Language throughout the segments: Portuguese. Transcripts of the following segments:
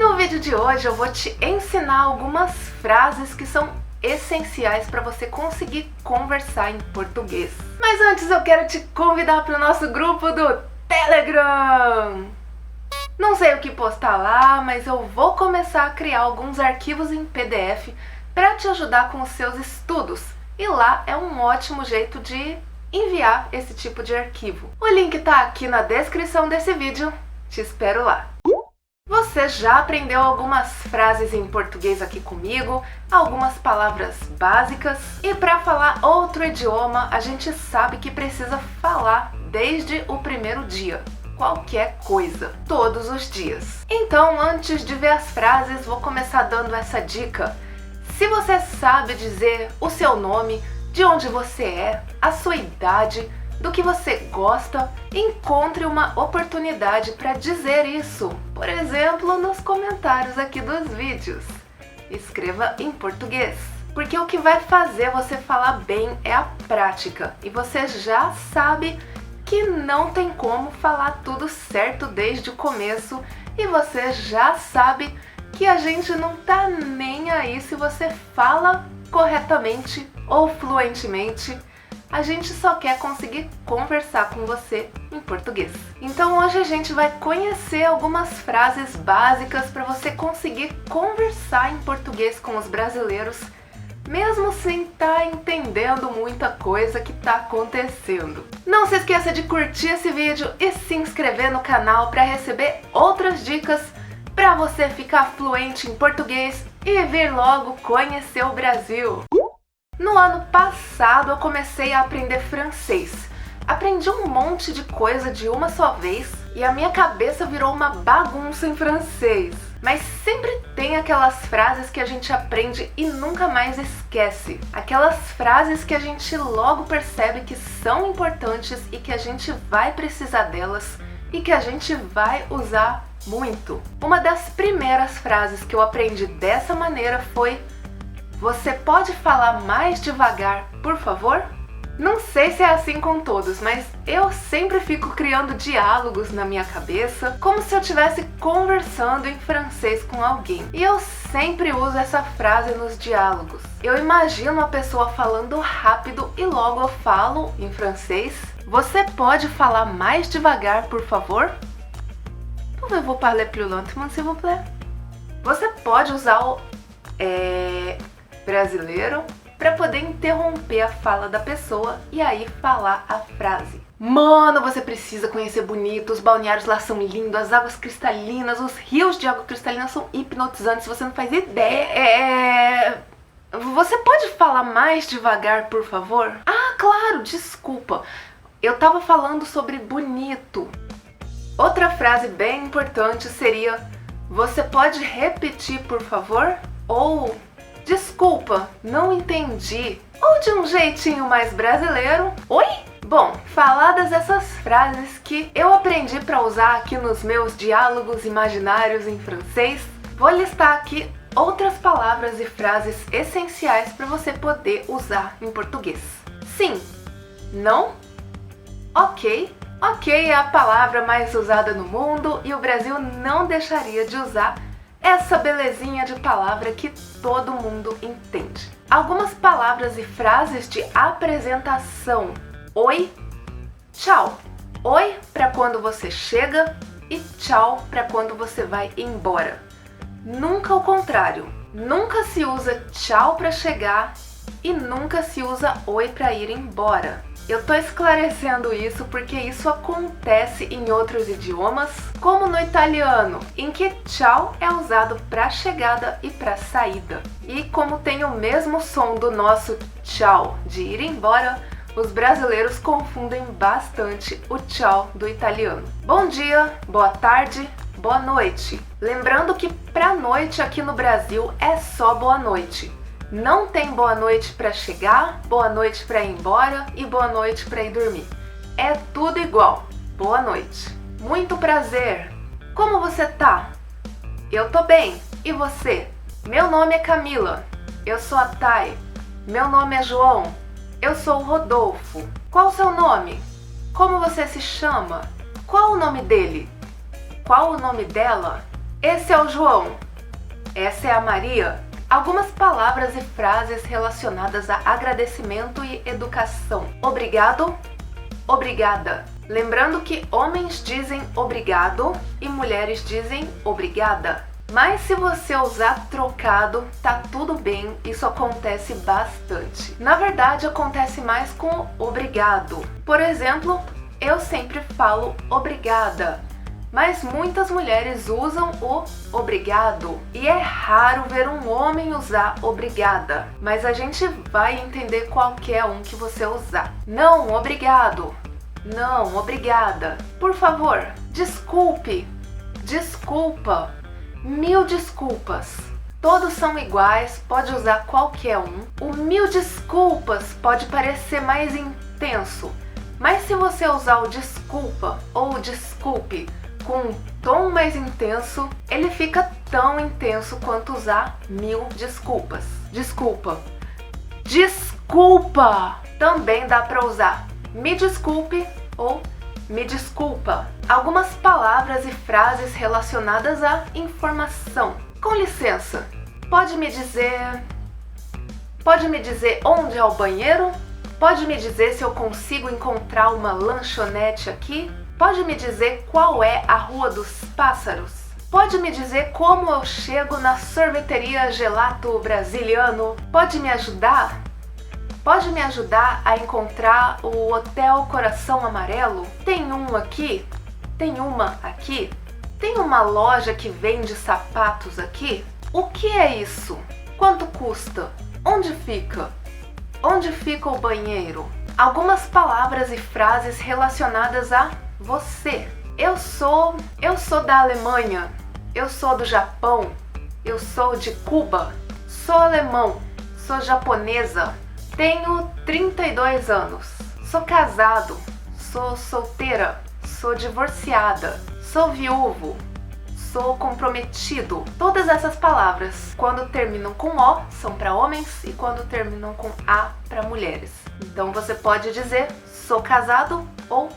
No vídeo de hoje eu vou te ensinar algumas frases que são essenciais para você conseguir conversar em português. Mas antes eu quero te convidar para o nosso grupo do Telegram! Não sei o que postar lá, mas eu vou começar a criar alguns arquivos em PDF para te ajudar com os seus estudos. E lá é um ótimo jeito de enviar esse tipo de arquivo. O link tá aqui na descrição desse vídeo. Te espero lá. Você já aprendeu algumas frases em português aqui comigo, algumas palavras básicas, e para falar outro idioma, a gente sabe que precisa falar desde o primeiro dia. Qualquer coisa, todos os dias. Então, antes de ver as frases, vou começar dando essa dica. Se você sabe dizer o seu nome, de onde você é, a sua idade, do que você gosta, encontre uma oportunidade para dizer isso. Por exemplo, nos comentários aqui dos vídeos. Escreva em português. Porque o que vai fazer você falar bem é a prática. E você já sabe que não tem como falar tudo certo desde o começo. E você já sabe que a gente não tá nem aí se você fala corretamente ou fluentemente. A gente só quer conseguir conversar com você em português. Então hoje a gente vai conhecer algumas frases básicas para você conseguir conversar em português com os brasileiros, mesmo sem estar entendendo muita coisa que está acontecendo. Não se esqueça de curtir esse vídeo e se inscrever no canal para receber outras dicas para você ficar fluente em português e vir logo conhecer o Brasil. No ano passado eu comecei a aprender francês. Aprendi um monte de coisa de uma só vez e a minha cabeça virou uma bagunça em francês. Mas sempre tem aquelas frases que a gente aprende e nunca mais esquece. Aquelas frases que a gente logo percebe que são importantes e que a gente vai precisar delas e que a gente vai usar muito. Uma das primeiras frases que eu aprendi dessa maneira foi: "Você pode falar mais devagar, por favor?" Não sei se é assim com todos, mas eu sempre fico criando diálogos na minha cabeça, como se eu estivesse conversando em francês com alguém. E eu sempre uso essa frase nos diálogos. Eu imagino uma pessoa falando rápido e logo eu falo em francês: "Você pode falar mais devagar, por favor?" Pouvez-vous parler plus lentement, s'il vous plaît? Você pode usar o brasileiro para poder interromper a fala da pessoa e aí falar a frase. Mano, você precisa conhecer Bonito, os balneários lá são lindos, as águas cristalinas, os rios de água cristalina são hipnotizantes, você não faz ideia. Você pode falar mais devagar, por favor? Ah, claro, desculpa. Eu tava falando sobre Bonito. Outra frase bem importante seria: "Você pode repetir, por favor?" Ou "Desculpa, não entendi." Ou de um jeitinho mais brasileiro: "Oi?" Bom, faladas essas frases que eu aprendi para usar aqui nos meus diálogos imaginários em francês, vou listar aqui outras palavras e frases essenciais para você poder usar em português. Sim, não, ok. Ok é a palavra mais usada no mundo e o Brasil não deixaria de usar essa belezinha de palavra que todo mundo entende. Algumas palavras e frases de apresentação: oi, tchau. Oi para quando você chega e tchau para quando você vai embora. Nunca o contrário. Nunca se usa tchau para chegar e nunca se usa oi para ir embora. Eu tô esclarecendo isso porque isso acontece em outros idiomas, como no italiano, em que tchau é usado para chegada e para saída. E como tem o mesmo som do nosso tchau de ir embora, os brasileiros confundem bastante o tchau do italiano. Bom dia, boa tarde, boa noite. Lembrando que pra noite aqui no Brasil é só boa noite. Não tem boa noite para chegar, boa noite para ir embora e boa noite para ir dormir. É tudo igual. Boa noite. Muito prazer. Como você tá? Eu tô bem. E você? Meu nome é Camila. Eu sou a Thay. Meu nome é João. Eu sou o Rodolfo. Qual o seu nome? Como você se chama? Qual o nome dele? Qual o nome dela? Esse é o João. Essa é a Maria. Algumas palavras e frases relacionadas a agradecimento e educação. Obrigado, obrigada. Lembrando que homens dizem obrigado e mulheres dizem obrigada. Mas se você usar trocado, tá tudo bem, isso acontece bastante. Na verdade, acontece mais com obrigado. Por exemplo, eu sempre falo obrigada. Mas muitas mulheres usam o obrigado e é raro ver um homem usar obrigada, mas a gente vai entender qualquer um que você usar. Não, obrigado. Não, obrigada. Por favor, desculpe. Desculpa. Mil desculpas. Todos são iguais, pode usar qualquer um. O mil desculpas pode parecer mais intenso, mas se você usar o desculpa ou desculpe com um tom mais intenso, ele fica tão intenso quanto usar mil desculpas. Desculpa. Desculpa! Também dá para usar me desculpe ou me desculpa. Algumas palavras e frases relacionadas à informação. Com licença, pode me dizer onde é o banheiro? Pode me dizer se eu consigo encontrar uma lanchonete aqui? Pode me dizer qual é a Rua dos Pássaros? Pode me dizer como eu chego na sorveteria Gelato Brasiliano? Pode me ajudar? Pode me ajudar a encontrar o Hotel Coração Amarelo? Tem um aqui? Tem uma aqui? Tem uma loja que vende sapatos aqui? O que é isso? Quanto custa? Onde fica? Onde fica o banheiro? Algumas palavras e frases relacionadas a você. Eu sou da Alemanha. Eu sou do Japão. Eu sou de Cuba. Sou alemão. Sou japonesa. Tenho 32 anos. Sou casado. Sou solteira. Sou divorciada. Sou viúvo. Sou comprometido. Todas essas palavras, quando terminam com O, são para homens e quando terminam com A, para mulheres. Então você pode dizer sou casado ou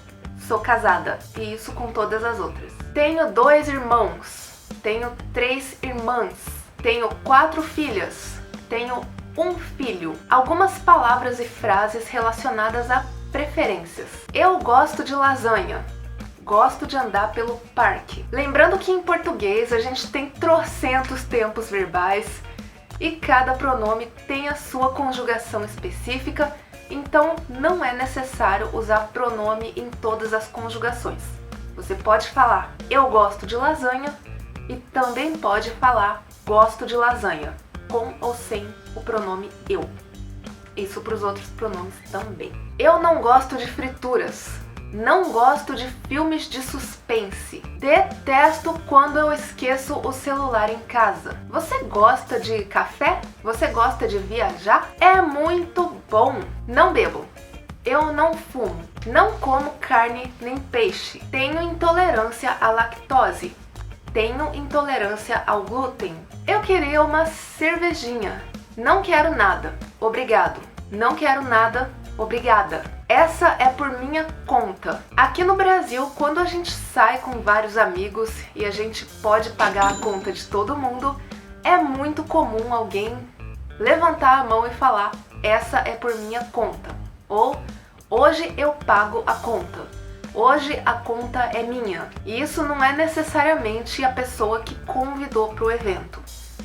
sou casada, e isso com todas as outras. Tenho 2 irmãos, tenho 3 irmãs, tenho 4 filhas, tenho 1 filho. Algumas palavras e frases relacionadas a preferências. Eu gosto de lasanha. Gosto de andar pelo parque. Lembrando que em português a gente tem trocentos tempos verbais e cada pronome tem a sua conjugação específica, então não é necessário usar pronome em todas as conjugações. Você pode falar eu gosto de lasanha e também pode falar gosto de lasanha, com ou sem o pronome eu. Isso para os outros pronomes também. Eu não gosto de frituras. Não gosto de filmes de suspense. Detesto quando eu esqueço o celular em casa. Você gosta de café? Você gosta de viajar? É muito bom. Não bebo. Eu não fumo. Não como carne nem peixe. Tenho intolerância à lactose. Tenho intolerância ao glúten. Eu queria uma cervejinha. Não quero nada. Obrigado. Não quero nada. Obrigada. Essa é por minha conta. Aqui no Brasil, quando a gente sai com vários amigos e a gente pode pagar a conta de todo mundo, é muito comum alguém levantar a mão e falar essa é por minha conta. Ou hoje eu pago a conta. Hoje a conta é minha. E isso não é necessariamente a pessoa que convidou para o evento.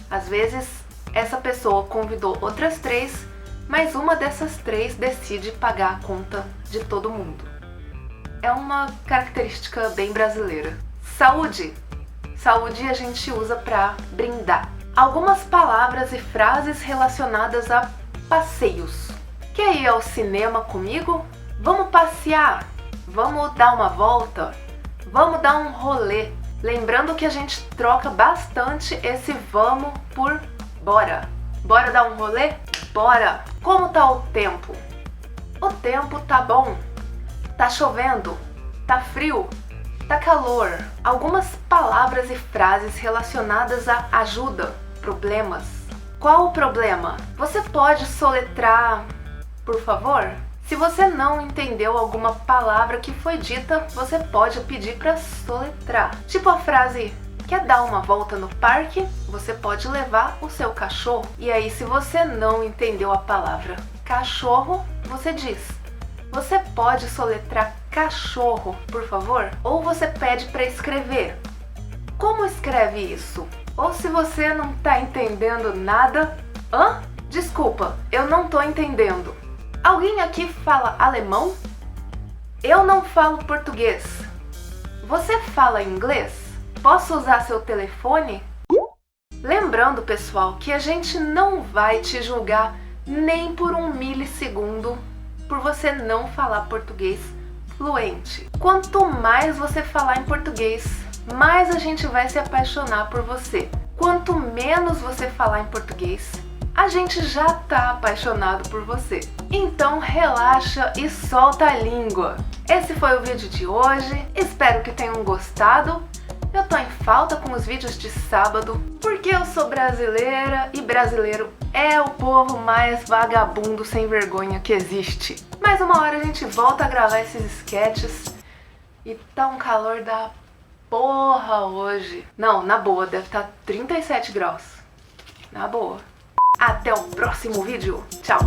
Às vezes essa pessoa convidou outras 3, mas uma dessas 3 decide pagar a conta de todo mundo. É uma característica bem brasileira. Saúde! Saúde a gente usa para brindar. Algumas palavras e frases relacionadas a passeios. Quer ir ao cinema comigo? Vamos passear? Vamos dar uma volta? Vamos dar um rolê? Lembrando que a gente troca bastante esse vamos por bora. Bora dar um rolê? Bora! Como tá o tempo? O tempo tá bom. Tá chovendo. Tá frio. Tá calor. Algumas palavras e frases relacionadas a ajuda, problemas. Qual o problema? Você pode soletrar, por favor? Se você não entendeu alguma palavra que foi dita, você pode pedir para soletrar. Tipo a frase, Quer dar uma volta no parque? Você pode levar o seu cachorro. E aí, se você não entendeu a palavra cachorro, você diz: você pode soletrar cachorro, por favor? Ou você pede para escrever. Como escreve isso? Ou se você não tá entendendo nada, desculpa, eu não tô entendendo. Alguém aqui fala alemão? Eu não falo português. Você fala inglês? Posso usar seu telefone? Lembrando, pessoal, que a gente não vai te julgar nem por 1 milissegundo por você não falar português fluente. Quanto mais você falar em português, mais a gente vai se apaixonar por você. Quanto menos você falar em português, a gente já tá apaixonado por você. Então relaxa e solta a língua. Esse foi o vídeo de hoje, espero que tenham gostado. Eu tô em falta com os vídeos de sábado, porque eu sou brasileira e brasileiro é o povo mais vagabundo sem vergonha que existe. Mas uma hora a gente volta a gravar esses sketches e tá um calor da porra hoje. Não, na boa, deve estar 37 graus. Na boa. Até o próximo vídeo. Tchau!